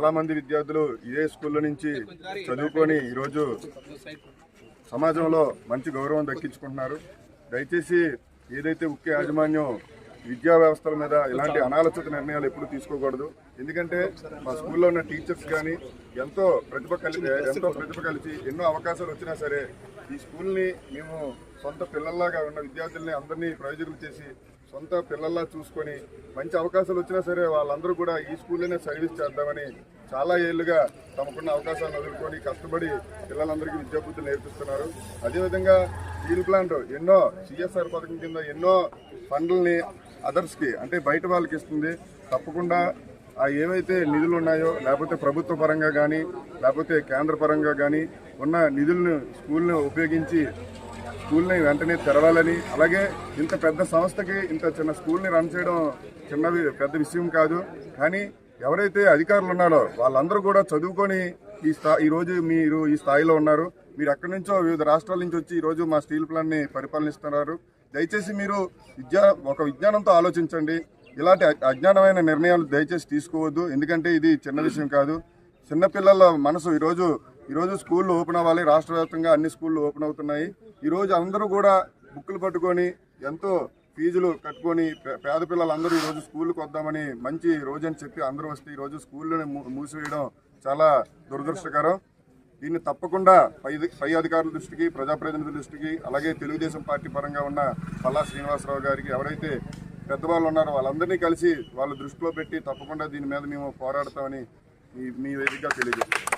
చాలామంది విద్యార్థులు ఇదే స్కూళ్ళ నుంచి చదువుకొని ఈరోజు సమాజంలో మంచి గౌరవం దక్కించుకుంటున్నారు. దయచేసి ఏదైతే ముఖ్య యాజమాన్యం విద్యా వ్యవస్థల మీద ఇలాంటి అనాలోచిత నిర్ణయాలు ఎప్పుడు తీసుకోకూడదు. ఎందుకంటే మా స్కూల్లో ఉన్న టీచర్స్ కానీ ఎంతో ప్రతిభ కలిసి ఎన్నో అవకాశాలు వచ్చినా సరే ఈ స్కూల్ని మేము సొంత పిల్లల్లాగా ఉన్న విద్యార్థుల్ని అందరినీ ప్రయోజకులు చేసి సొంత పిల్లల్లా చూసుకొని మంచి అవకాశాలు వచ్చినా సరే వాళ్ళందరూ కూడా ఈ స్కూల్లోనే సర్వీస్ చేద్దామని చాలా ఏళ్ళుగా తమకున్న అవకాశాలను వదులుకొని కష్టపడి పిల్లలందరికీ విద్యాబుద్ధులు నేర్పిస్తున్నారు. అదేవిధంగా స్టీల్ ప్లాంట్ ఎన్నో సిఎస్ఆర్ పథకం కింద ఎన్నో ఫండ్లని అదర్స్కి అంటే బయట వాళ్ళకి ఇస్తుంది. తప్పకుండా ఆ ఏవైతే నిధులు ఉన్నాయో లేకపోతే ప్రభుత్వ పరంగా కానీ లేకపోతే కేంద్ర పరంగా కానీ ఉన్న నిధులను స్కూల్ని ఉపయోగించి స్కూల్ని వెంటనే తెరవాలని, అలాగే ఇంత పెద్ద సంస్థకి ఇంత చిన్న స్కూల్ని రన్ చేయడం పెద్ద విషయం కాదు. కానీ ఎవరైతే అధికారులు ఉన్నారో వాళ్ళందరూ కూడా చదువుకొని ఈరోజు మీరు ఈ స్థాయిలో ఉన్నారు. మీరు ఎక్కడి నుంచో వివిధ రాష్ట్రాల నుంచి వచ్చి ఈరోజు మా స్టీల్ ప్లాంట్ని పరిపాలనిస్తున్నారు. దయచేసి మీరు ఒక విజ్ఞానంతో ఆలోచించండి. ఇలాంటి అజ్ఞానమైన నిర్ణయాలు దయచేసి తీసుకోవద్దు. ఎందుకంటే ఇది చిన్న విషయం కాదు. చిన్నపిల్లల మనసు ఈరోజు స్కూళ్ళు ఓపెన్ అవ్వాలి. రాష్ట్ర వ్యాప్తంగా అన్ని స్కూళ్ళు ఓపెన్ అవుతున్నాయి. ఈరోజు అందరూ కూడా బుక్కులు పట్టుకొని ఎంతో ఫీజులు కట్టుకొని పేద పిల్లలందరూ ఈరోజు స్కూళ్ళకి వద్దామని మంచి రోజని చెప్పి అందరూ వస్తే ఈరోజు స్కూళ్ళని మూసివేయడం చాలా దురదృష్టకరం. దీన్ని తప్పకుండా పై అధికారుల దృష్టికి, ప్రజాప్రతినిధుల దృష్టికి, అలాగే తెలుగుదేశం పార్టీ పరంగా ఉన్న పల్లా శ్రీనివాసరావు గారికి ఎవరైతే పెద్దవాళ్ళు ఉన్నారో వాళ్ళందరినీ కలిసి వాళ్ళ దృష్టిలో పెట్టి తప్పకుండా దీని మీద మేము పోరాడతామని మీ వేదికగా తెలియజేస్తాం.